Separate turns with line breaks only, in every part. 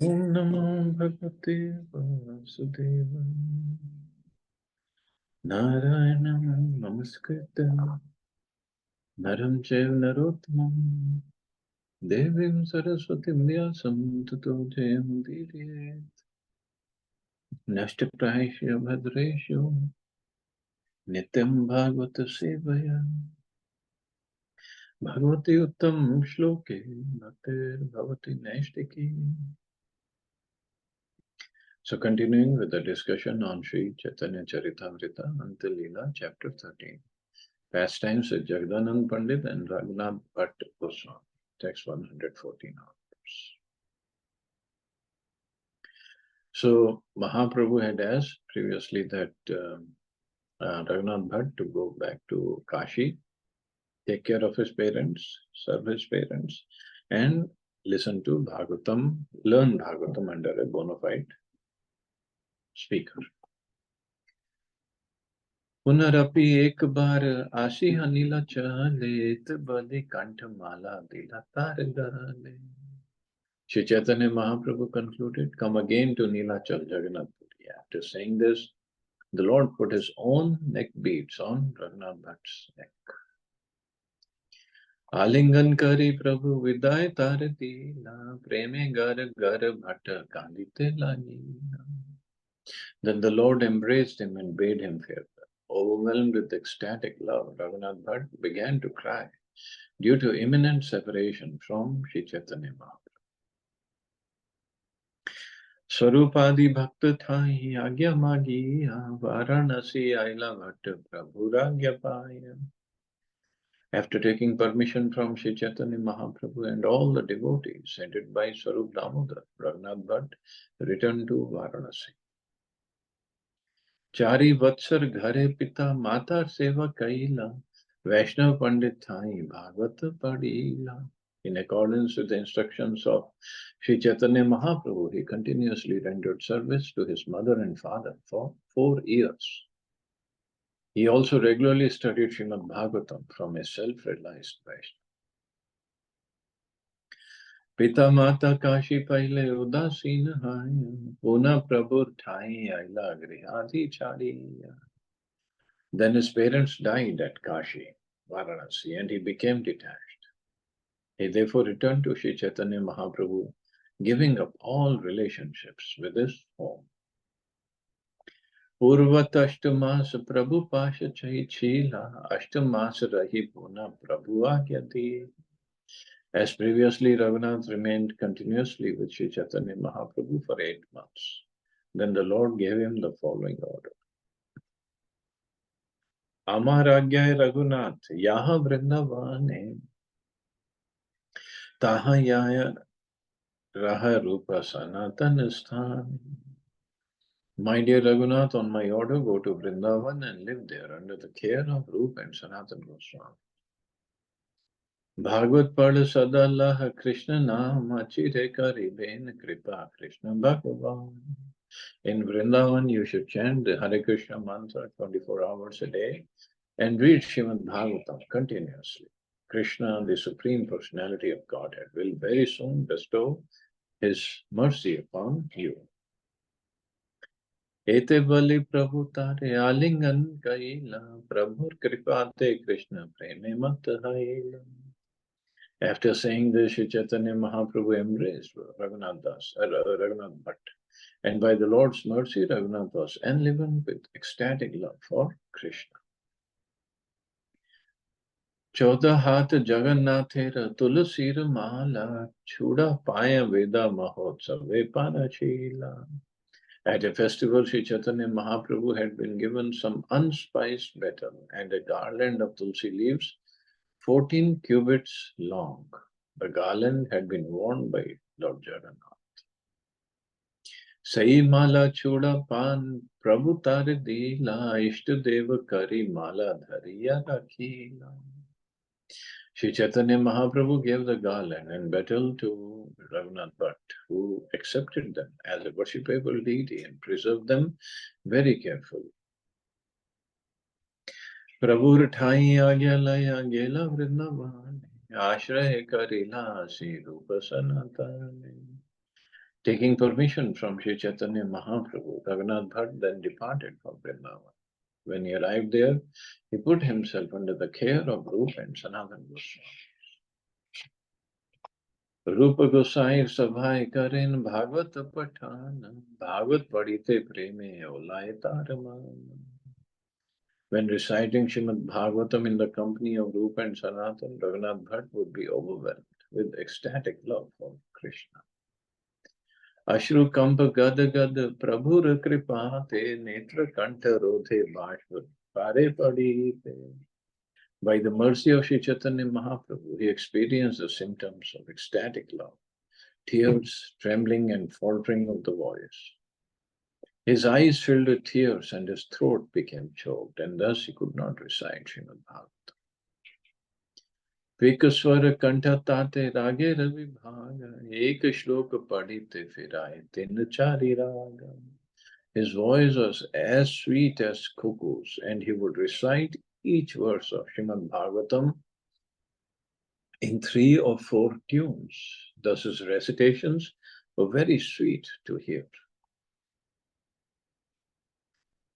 Om Namo Bhagavate Vasudevaya. Narayanam Namaskritam Naram Chaiva Narottamam Devim Saraswatim Vyasam Tato Jayamudire Nashtaprayasya Bhadreshu Nityam Bhagavata Sevaya Bhagavati Uttam Shloke Bhaktir Bhavati Naistiki. So continuing with the discussion on Sri Chaitanya Charitamrita, Antya Lila, chapter 13. Pastimes with Jagdanand Pandit and Raghunath Bhatt Goswami. Text 114 onwards. So Mahaprabhu had asked previously that Raghunath Bhatt to go back to Kashi, take care of his parents, serve his parents, and listen to Bhagavatam, learn Bhagavatam under a bona fide speaker. पुनरपि एक बार आशी अनिल चलेत बलि कंठमाला दिला तार गले. Shri Chaitanya Mahaprabhu concluded, come again to Nilachal Jagannath Puri. After saying this, the Lord put his own neck beads on Raghunath Bhatt's neck. Alingan kari Prabhu viday taratila preme gar gar bhatta kandite lanina. Then the Lord embraced him and bade him farewell. Overwhelmed with ecstatic love, Raghunath Bhatt began to cry due to imminent separation from Shri Chaitanya Mahaprabhu. स्वरूपादि भक्त Thai आज्ञा मागी वाराणसी आइला भट्ट प्रभु राज्ञा पाया. After taking permission from Shri Chaitanya Mahaprabhu and all the devotees, headed by Swarup Damodar, Raghunath Bhatt returned to Varanasi. चारी वत्सर घरे पिता माता सेवा कैला वैष्णव पंडित थाई भागवत पढ़ीला. In accordance with the instructions of Sri Chaitanya Mahaprabhu, he continuously rendered service to his mother and father for 4 years. He also regularly studied Srimad Bhagavatam from a self-realized Vaishnava. Pita Mata Kashi Paile Udasin Haya Puna Prabhu Thai Aila Grihadi Chadiya. Then his parents died at Kashi, Varanasi, and he became detached. He therefore returned to Sri Chaitanya Mahaprabhu, giving up all relationships with his home. Purvat Ashtamas Prabhu Pasha Chai Chila Ashtamas Rahi Puna Prabhu Agyati. As previously, Raghunath remained continuously with Sri Chaitanya Mahaprabhu for 8 months. Then the Lord gave him the following order. Amaragya Raghunath Yaha Vrindavane Taha Yaya Raha Rupa Sanatan Sthan. My dear Raghunath, on my order, go to Vrindavan and live there under the care of Rupa and Sanatan Goswami. Bhagavad Pada Sadallah Krishna Naam Achire Kari Ben Kripa Krishna Bhagavan. In Vrindavan, you should chant the Hare Krishna mantra 24 hours a day and read Srimad Bhagavatam continuously. Krishna, the Supreme Personality of Godhead, will very soon bestow his mercy upon you. Ete bali Prabhu tare alingan kaila Prabhu kripate Krishna preme mat haila. After saying this, Sri Chaitanya Mahaprabhu embraced Raghunath Bhatt, and by the Lord's mercy, Raghunath was enlivened with ecstatic love for Krishna. Chaudah hath Jagannathera tulasira mala chuda paya veda mahotsave panachila. At a festival, Sri Chaitanya Mahaprabhu had been given some unspiced betel and a garland of tulsi leaves 14 cubits long. The garland had been worn by Lord Jagannath. Sai mala chuda pan Prabhu tare dila Ishtadeva kari mala dhariya rakhila. Sri Chaitanya Mahaprabhu gave the garland and betel to Raghunath Bhatt, who accepted them as a worshipable deity and preserved them very carefully. Prabhu Thai Agya Laya Gela Vrindavane Ashray Karila Si Rupa Sanatane. Taking permission from Sri Chaitanya Mahaprabhu, Raghunath Bhatt then departed from Vrindavan. When he arrived there, he put himself under the care of Rupa and Sanatana Goswami. Rupa Gosai Sabhai Karin Bhagavad Patana Bhagavad Padite Preme Olai Taraman. When reciting Srimad Bhagavatam in the company of Rupa and Sanatana, Raghunath Bhatt would be overwhelmed with ecstatic love for Krishna. Ashru Kampa Gada Gada Prabhura Kripate Netra Kanta Rodhe Bhashvat Pare Padite. By the mercy of Sri Chaitanya Mahaprabhu, he experienced the symptoms of ecstatic love, tears, trembling and faltering of the voice. His eyes filled with tears and his throat became choked, and thus he could not recite Srimad Bhagavatam. Vikaswara Kanta Tate Rage Ravi Bhaga, Ek Shloka Padite Firaye Tinachari Raga. His voice was as sweet as cuckoos, and he would recite each verse of Srimad Bhagavatam in 3 or 4 tunes. Thus his recitations were very sweet to hear.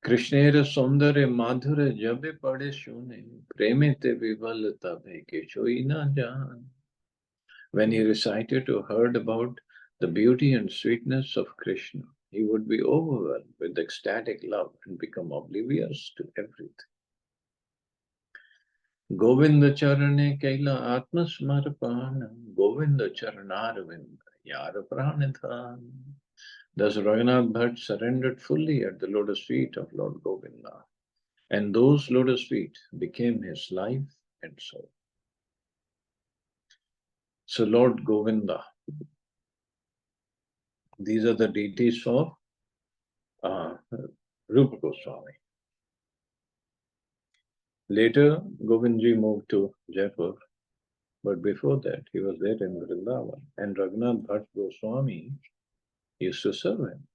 Krishnera Sundare Madhure Jabe Pade Shune, Premete Vival Tabe Keshoina Jan. When he recited or heard about the beauty and sweetness of Krishna, he would be overwhelmed with ecstatic love and become oblivious to everything. Govinda Charane Kaila Atma Smarpana, Govinda Charanarvind, Yara Pranidhan. Thus Raghunath Bhatt surrendered fully at the lotus feet of Lord Govinda, and those lotus feet became his life and soul. So Lord Govinda, these are the deities of Rupa Goswami. Later, Govindji moved to Jaipur, but before that, he was there in Vrindavan, and Raghunath Bhatt Goswami used to serve him.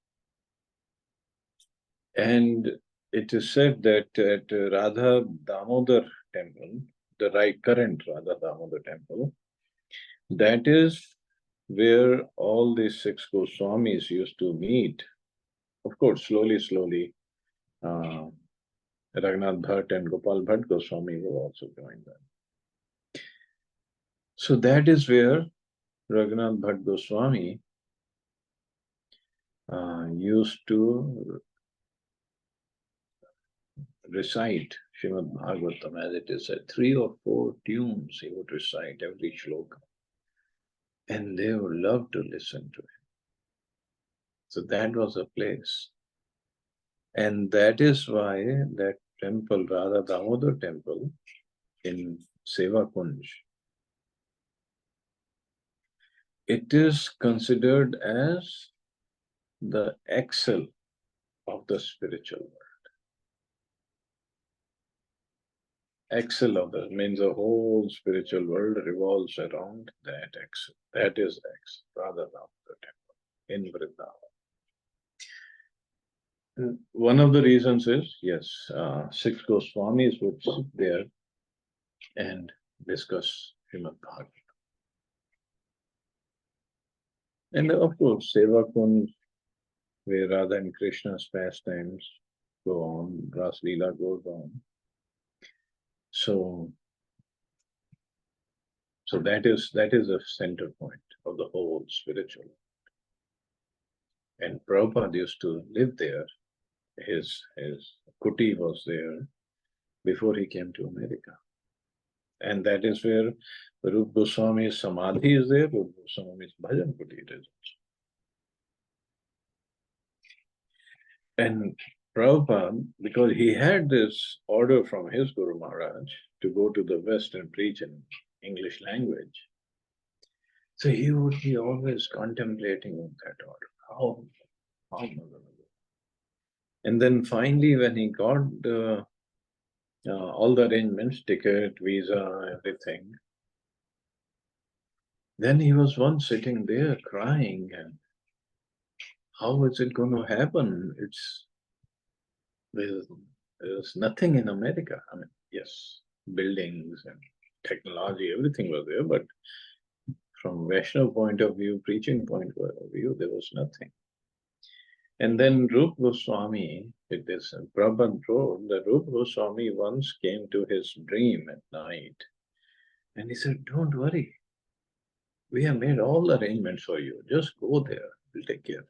And it is said that at Radha Damodar temple, the current Radha Damodar temple, that is where all these 6 Goswamis used to meet. Of course, slowly, Raghunath Bhatt and Gopal Bhatt Goswami will also join them. So that is where Raghunath Bhatt Goswami used to recite Srimad Bhagavatam, as it is said, 3 or 4 tunes he would recite every shloka. And they would love to listen to him. So that was a place. And that is why that temple, Radha Damodar temple in Seva Kunj, it is considered as the excel of the spiritual world. Excel of the means the whole spiritual world revolves around that excel. That is excel, Radha Damodar temple in Vrindavan. One of the reasons is, yes, 6 Goswamis would sit there and discuss Srimad Bhagavatam. And of course, Seva Kunj, where Radha and Krishna's pastimes go on, Ras Leela goes on. So that is a center point of the whole spiritual. And Prabhupada used to live there. His kuti was there before he came to America. And that is where Rupa Goswami's Samadhi is there, Rupa Goswami's Bhajan kuti is also. And Prabhupada, because he had this order from his Guru Maharaj to go to the West and preach in English language, so he would be always contemplating on that order. How am I going to go? And then finally, when he got all the arrangements, ticket, visa, everything, then he was once sitting there crying, and how is it going to happen? There's nothing in America. I mean, yes, buildings and technology, everything was there, but From Vaishnava point of view, preaching point of view, there was nothing. And then Rup Goswami, with this Prabhupada wrote, the Rup Goswami once came to his dream at night and he said, "Don't worry, we have made all the arrangements for you. Just go there, we'll take care."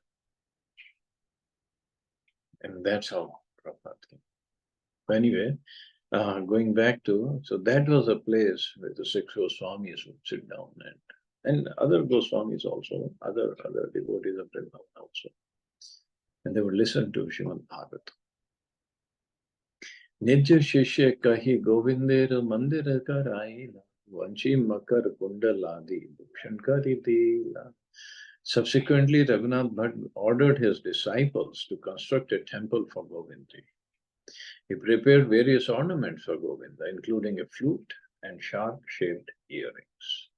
And that's how Prabhupada came. Anyway, going back to, so that was a place where the six Goswamis would sit down and other Goswamis also, other devotees of Vrindavan also. And they would listen to Srimad Bhagavatam. Nijya Shishya Kahi Govindir Mandir Karaila Vanchi Makar Kundaladi Bhushankari Dila. Subsequently, Raghunath Bhatt ordered his disciples to construct a temple for Govindji. He prepared various ornaments for Govinda, including a flute and sharp-shaped earrings.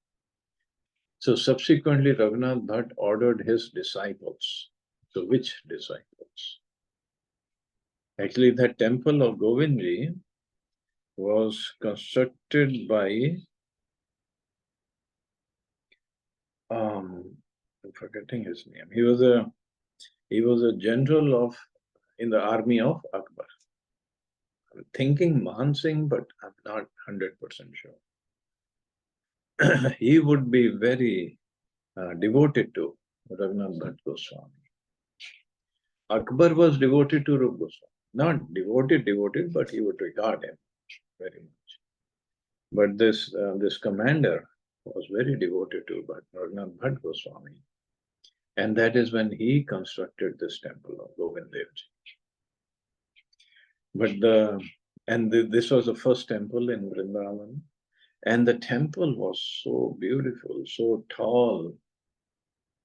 So subsequently, Raghunath Bhatt ordered his disciples. So which disciples? Actually, that temple of Govindji was constructed by, I'm forgetting his name. He was a general in the army of Akbar. I'm thinking Mahan Singh, but I'm not 100% sure. He would be very devoted to Raghunath Bhatt Goswami. Akbar was devoted to Rup Goswami. Not devoted, but he would regard him very much. But this commander was very devoted to Raghunath Bhatt Goswami. And that is when he constructed this temple of Govind Devji. But this was the first temple in Vrindavan. And the temple was so beautiful, so tall.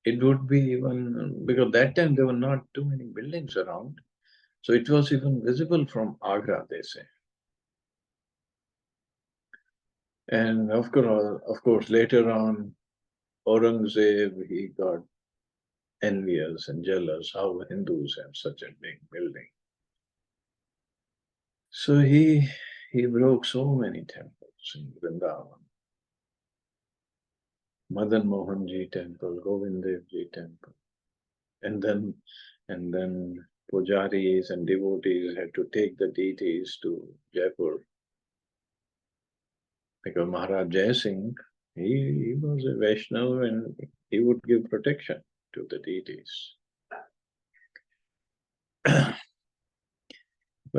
It would be even, because that time there were not too many buildings around. So it was even visible from Agra, they say. And of course, later on, Aurangzeb, he got envious and jealous how Hindus have such a big building. So he broke so many temples in Vrindavan. Madan Mohan Ji temple, Govind Dev Ji temple. And then pujaris and devotees had to take the deities to Jaipur. Because Maharaj Jai Singh, he was a Vaishnava and he would give protection to the deities.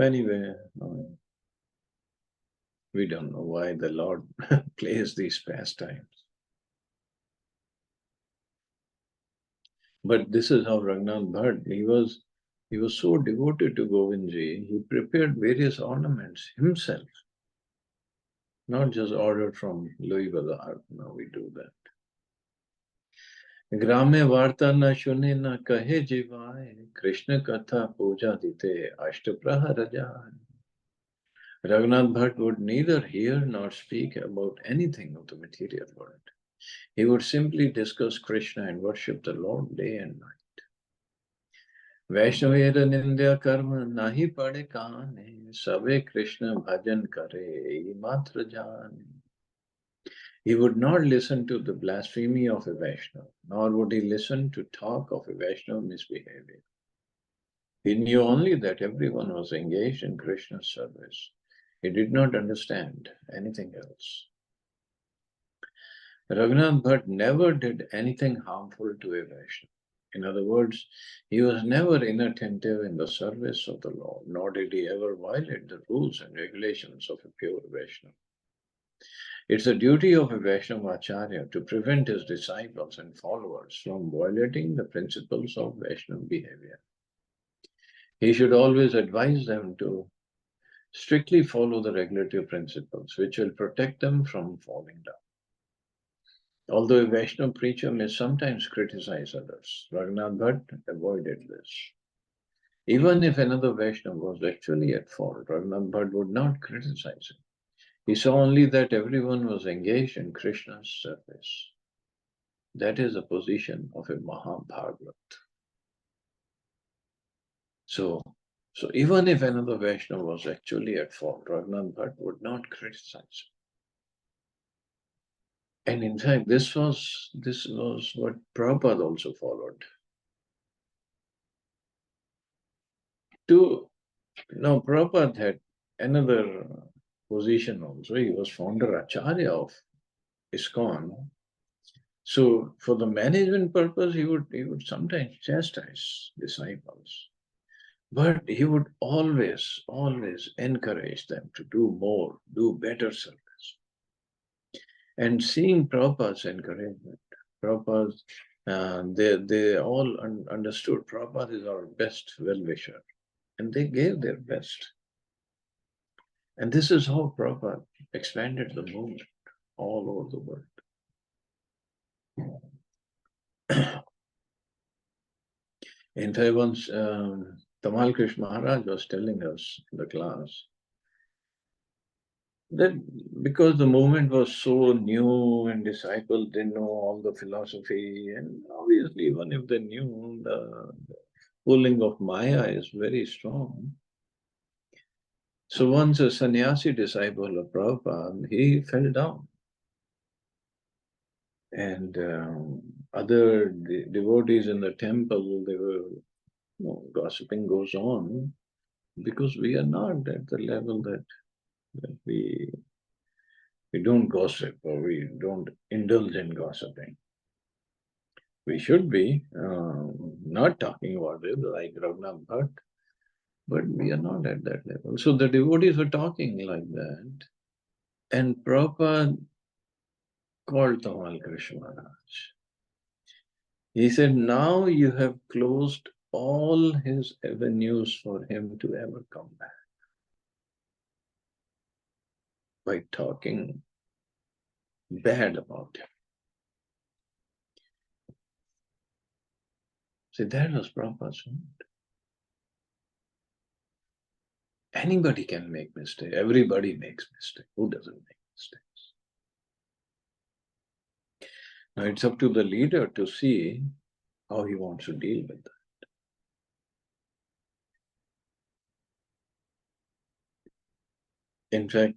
Anyway, we don't know why the Lord plays these pastimes. But this is how Raghunath Bhatt, he was so devoted to Govindji, he prepared various ornaments himself, not just ordered from Louis Bazaar. No, we do that. ग्रामे वार्ता न सुने न कहे जीवाए कृष्ण कथा पूजा दीते अष्टप्रहर जाए. Raghunath Bhatt would neither hear nor speak about anything of the material world. He would simply discuss Krishna and worship the Lord day and night. Vaishnaveda nindya karma nahi pade kaane sabe Krishna bhajan kare matra jane. He would not listen to the blasphemy of a Vaishnava, nor would he listen to talk of a Vaishnava misbehavior. He knew only that everyone was engaged in Krishna's service. He did not understand anything else. Raghunath Bhatt never did anything harmful to a Vaishnava. In other words, he was never inattentive in the service of the Lord, nor did he ever violate the rules and regulations of a pure Vaishnava. It's the duty of a Vaishnava Acharya to prevent his disciples and followers from violating the principles of Vaishnava behavior. He should always advise them to strictly follow the regulative principles, which will protect them from falling down. Although a Vaishnava preacher may sometimes criticize others, Raghunath Bhatt avoided this. Even if another Vaishnava was actually at fault, Raghunath Bhatt would not criticize him. He saw only that everyone was engaged in Krishna's service. That is the position of a Mahabhagavat. So even if another Vaishnava was actually at fault, Raghunath Bhatt would not criticize him. And in fact, this was what Prabhupada also followed. To Now, Prabhupada had another position also. He was founder Acharya of ISKCON. So, for the management purpose, he would sometimes chastise disciples, but he would always encourage them to do more, do better service. And seeing Prabhupada's encouragement, Prabhupada's, they all understood Prabhupada is our best well-wisher, and they gave their best. And this is how Prabhupada expanded the movement all over the world. In fact, once Tamal Krishna Maharaj was telling us in the class that because the movement was so new and disciples didn't know all the philosophy, and obviously, even if they knew, the pulling of Maya is very strong. So once a sannyasi disciple of Prabhupada, he fell down. And other devotees in the temple, they were, gossiping goes on because we are not at the level that we don't gossip or we don't indulge in gossiping. We should be not talking about it like Raghunath Bhatt, but we are not at that level. So the devotees were talking like that, and Prabhupada called Tamal Krishna Maharaj. He said, now you have closed all his avenues for him to ever come back by talking bad about him. See, that was Prabhupada's point. Anybody can make mistakes. Everybody makes mistakes. Who doesn't make mistakes? Now it's up to the leader to see how he wants to deal with that. In fact,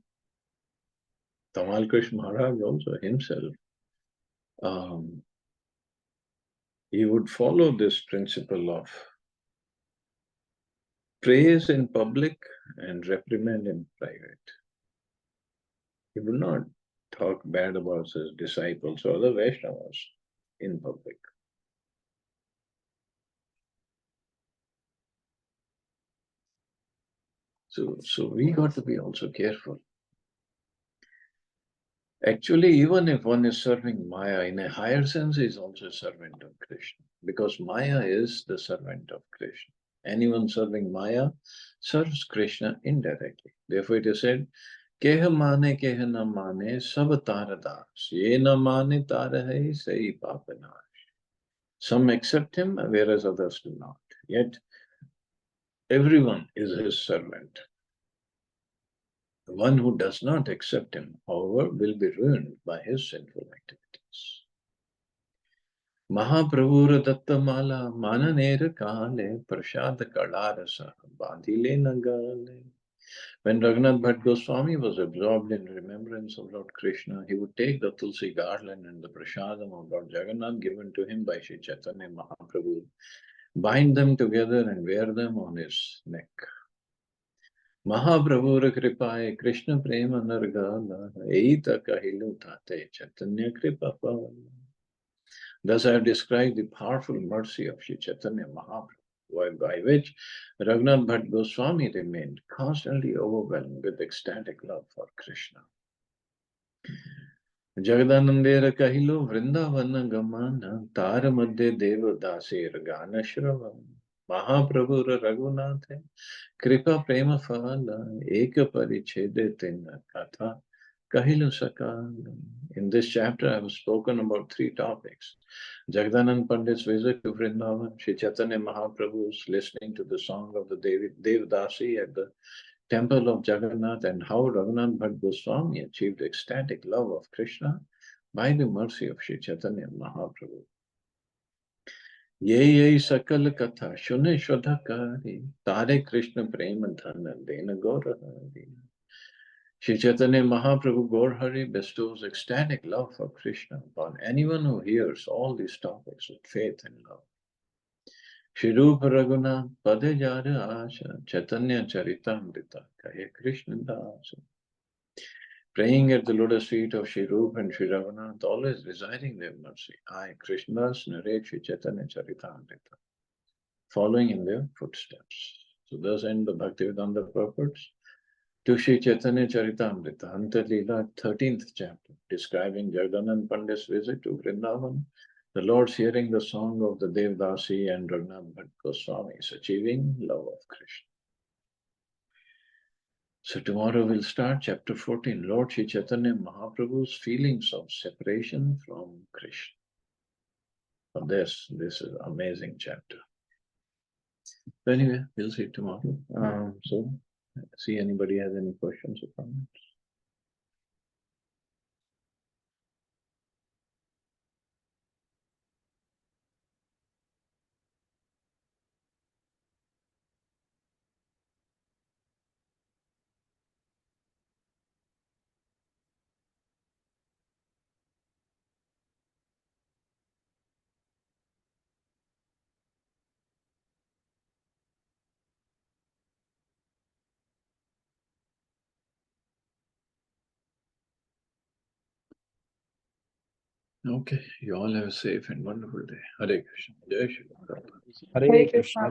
Tamal Krishna Maharaj also himself, he would follow this principle of praise in public and reprimand in private. He would not talk bad about his disciples or the Vaishnavas in public. So we got to be also careful. Actually, even if one is serving Maya, in a higher sense, is also a servant of Krishna, because Maya is the servant of Krishna. Anyone serving Maya serves Krishna indirectly. Therefore, it is said, Keha mane, keha na mane, sab taradas. Ye na mane tara hai, sahi papanash. Some accept him, whereas others do not. Yet, everyone is his servant. The one who does not accept him, however, will be ruined by his sinful activities. Mahaprabhur Dattamala Mananer Kale Prashad Kalarasa Bandhile Nagale. When Raghunath Bhatt Goswami was absorbed in remembrance of Lord Krishna, he would take the Tulsi garland and the prasadam of Lord Jagannath given to him by Sri Chaitanya Mahaprabhu, bind them together and wear them on his neck. Mahaprabhura kripaye Krishna prema nargala eita kahilu tate Chaitanya kripa pala. Thus I have described the powerful mercy of Sri Chaitanya Mahaprabhu, by which Raghunath Bhatt Goswami remained constantly overwhelmed with ecstatic love for Krishna. Jagadanandera kahilo Vrindavana gamana Tara madhye deva daser gana shravan. Mahaprabhura Raghunathe Kripa prema phala eka parichede tenna katha kahilu sakala. In this chapter, I have spoken about three topics. Jagdanand Pandit's visit to Vrindavan, Sri Chaitanya Mahaprabhu's listening to the song of the Devdasi at the temple of Jagannath, and how Raghunath Bhatt Goswami achieved ecstatic love of Krishna by the mercy of Sri Chaitanya Mahaprabhu. Ye sakal katha shune shodhakari tare Krishna prema dhana dena gaurahari. Sri Chaitanya Mahaprabhu Gaur Hari bestows ecstatic love for Krishna upon anyone who hears all these topics with faith and love. Shri Rupa Raghunath Pade Jara Asha Chaitanya Charitamrita Kahe Krishna Dasa. Praying at the lotus feet of Shri Rupa and Shri Raghunath, always residing their mercy, I, Krishnadas, narrate Shri Chaitanya Charitamrita, following in their footsteps. So thus end the Bhaktivedanta purports to Shri Chaitanya Charitamrita, Antya Lila, 13th chapter, describing Jagdanand Pandit's visit to Vrindavan, the Lord's hearing the song of the Devdasi and Raghunath Bhatt Goswamis, achieving love of Krishna. So tomorrow we'll start chapter 14, Lord Shri Chaitanya Mahaprabhu's feelings of separation from Krishna. So this is an amazing chapter. So anyway, we'll see tomorrow. So see anybody has any questions or comments? Okay, you all have a safe and wonderful day. Hare Krishna. Jai Shri Ram.
Hare Krishna.